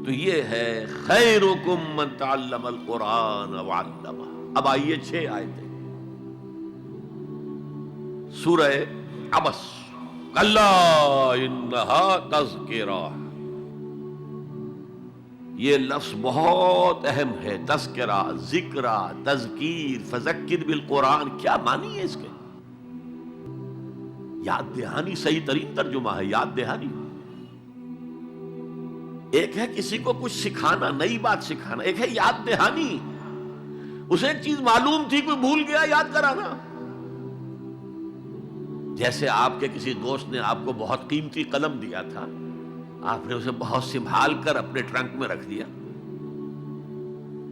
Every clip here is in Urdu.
تو یہ ہے خیرکم من تعلم القرآن وعلمہ۔ اب آئیے 6 آیتیں سورہ عبس، کلا انہا تذکرہ۔ یہ لفظ بہت اہم ہے، تذکرہ، ذکرہ، تذکیر، فذکر بالقرآن، کیا معنی ہے اس کے؟ یاد دہانی صحیح ترین ترجمہ ہے، یاد دہانی۔ ایک ہے کسی کو کچھ سکھانا، نئی بات سکھانا، ایک ہے یاد دہانی، اسے ایک چیز معلوم تھی کوئی بھول گیا، یاد کرانا۔ جیسے آپ کے کسی دوست نے آپ کو بہت قیمتی قلم دیا تھا، آپ نے اسے بہت سنبھال کر اپنے ٹرنک میں رکھ دیا،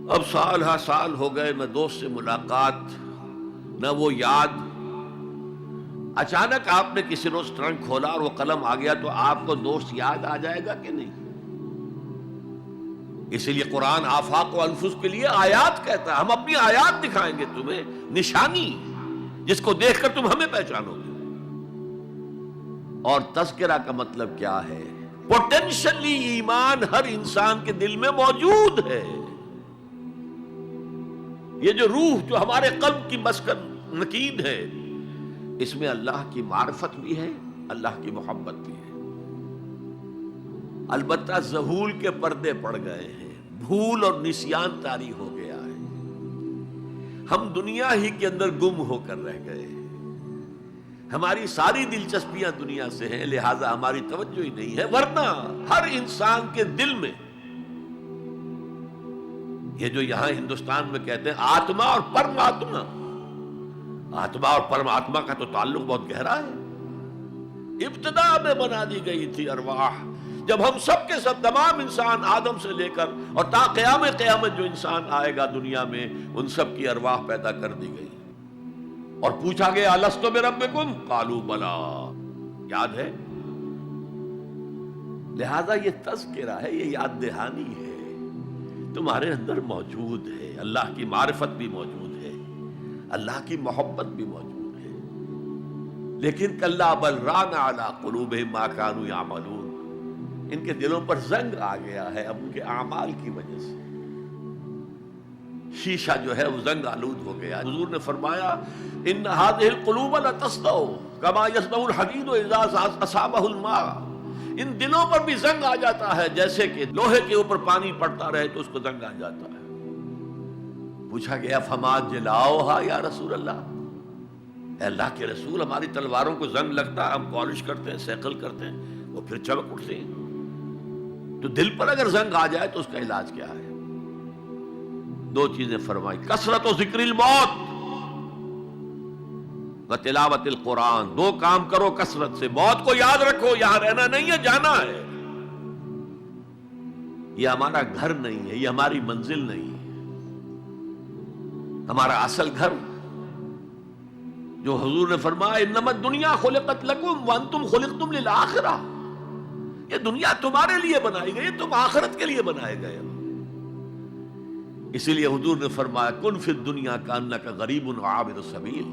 اب سال ہا سال ہو گئے، نہ دوست سے ملاقات نہ وہ یاد، اچانک آپ نے کسی روز ٹرنک کھولا اور وہ قلم آ گیا، تو آپ کو دوست یاد آ جائے گا کہ نہیں؟ اسی لیے قرآن آفاق و انفس کے لیے آیات کہتا ہے، ہم اپنی آیات دکھائیں گے تمہیں، نشانی جس کو دیکھ کر تم ہمیں پہچانو گے۔ اور تذکرہ کا مطلب کیا ہے؟ پوٹینشلی ایمان ہر انسان کے دل میں موجود ہے، یہ جو روح جو ہمارے قلب کی مسکن نکید ہے، اس میں اللہ کی معرفت بھی ہے، اللہ کی محبت بھی ہے۔ البتہ ذہول کے پردے پڑ گئے ہیں، بھول اور نسیان طاری ہو گیا ہے، ہم دنیا ہی کے اندر گم ہو کر رہ گئے ہیں، ہماری ساری دلچسپیاں دنیا سے ہیں، لہذا ہماری توجہ ہی نہیں ہے۔ ورنہ ہر انسان کے دل میں یہ جو یہاں ہندوستان میں کہتے ہیں آتما اور پرماتما، آتما اور پرماتما کا تو تعلق بہت گہرا ہے، ابتدا میں بنا دی گئی تھی ارواح، جب ہم سب کے سب تمام انسان آدم سے لے کر اور تا قیامت جو انسان آئے گا دنیا میں، ان سب کی ارواح پیدا کر دی گئی، اور پوچھا گیا الستو بربکم قالوا بلی، یاد ہے؟ لہذا یہ تذکرہ ہے، یہ یاد دہانی ہے، تمہارے اندر موجود ہے، اللہ کی معرفت بھی موجود ہے، اللہ کی محبت بھی موجود ہے، لیکن کلا بل ران علی قلوبہم ما کانوا یعملون، ان کے دلوں پر زنگ آ گیا ہے اب ان کے اعمال کی وجہ سے، شیشہ جو ہے وہ زنگ آلود ہو گیا۔ حضور نے فرمایا ان هذه القلوب لتصدع كما يصدع الحديد اذا اصابه الماء، ان دلوں پر بھی زنگ آ جاتا ہے، جیسے کہ لوہے کے اوپر پانی پڑتا رہے تو اس کو زنگ آ جاتا ہے۔ پوچھا گیا فما جلاؤها یا رسول اللہ، اے اللہ کے رسول ہماری تلواروں کو زنگ لگتا ہے، ہم پالش کرتے ہیں، سیکل کرتے ہیں، وہ پھر چمک اٹھتے ہیں، تو دل پر اگر زنگ آ جائے تو اس کا علاج کیا ہے؟ 2 چیزیں فرمائی، کثرت و ذکر الموت و تلاوت القرآن، 2 کام کرو کثرت سے، موت کو یاد رکھو، یہاں رہنا نہیں ہے، جانا ہے، یہ ہمارا گھر نہیں ہے، یہ ہماری منزل نہیں ہے، ہمارا اصل گھر جو حضور نے فرمایا انما الدنیا خلقت لکم وانتم خلقتم للآخرہ، یہ دنیا تمہارے لیے بنائی گئی، تم آخرت کے لیے بنائے گئے ہو۔ اسی لیے حضور نے فرمایا کن فی الدنیا کانک غریب وعابر السبیل،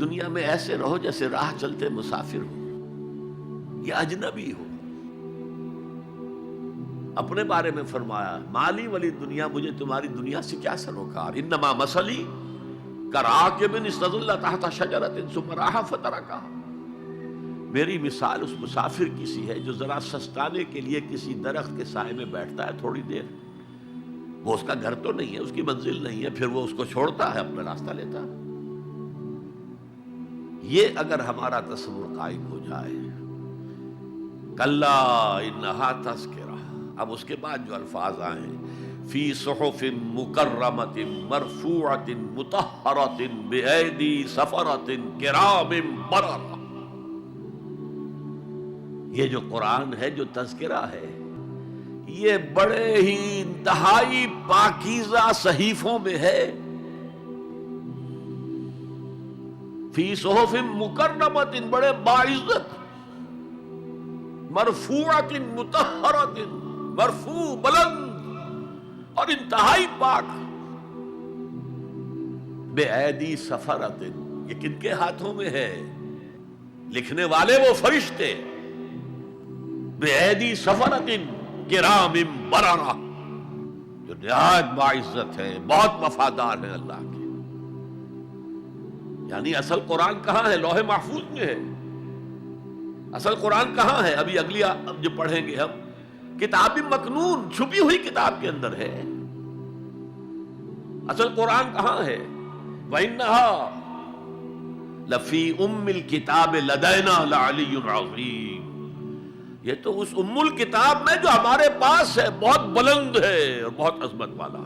دنیا میں ایسے رہو جیسے راہ چلتے مسافر ہو یا اجنبی ہو۔ اپنے بارے میں فرمایا مالی ولی دنیا، مجھے تمہاری دنیا سے کیا سروکار، انما مثلی کراکب استظل تحت شجرۃ ثم راح فترکها، میری مثال اس مسافر کی سی ہے جو ذرا سستانے کے لیے کسی درخت کے سائے میں بیٹھتا ہے تھوڑی دیر، وہ اس کا گھر تو نہیں ہے، اس کی منزل نہیں ہے، پھر وہ اس کو چھوڑتا ہے، اپنا راستہ لیتا ہے۔ یہ اگر ہمارا تصور قائم ہو جائے، کلا انہا تذکرہ، اب اس کے بعد جو الفاظ آئے فی صحف مکرمۃ مرفوعۃ مطہرۃ بایدی سفرۃ کرام بررہ، یہ جو قرآن ہے، جو تذکرہ ہے، یہ بڑے ہی انتہائی پاکیزہ صحیفوں میں ہے، فی صحف مکرمۃ، بڑے باعزت، مرفوعۃ مطہرۃ، مرفوع بلند اور انتہائی پاک، بایدی سفرۃ، یہ کن کے ہاتھوں میں ہے؟ لکھنے والے وہ فرشتے، بایدی سفرۃ، کرام بررہ، جو نہایت باعزت ہے، بہت وفادار ہیں اللہ کے۔ یعنی اصل قرآن کہاں ہے؟ لوح محفوظ میں ہے۔ اصل قرآن کہاں ہے؟ ابھی اگلی جو پڑھیں گے ہم، کتاب مکنون، چھپی ہوئی کتاب کے اندر ہے۔ اصل قرآن کہاں ہے؟ وَإِنَّهَا لَفِي أُمِّ الْكِتَابِ لَدَيْنَا لَعَلِيٌّ عَظِيمٌ، یہ تو اس ام الکتاب میں جو ہمارے پاس ہے، بہت بلند ہے اور بہت عظمت والا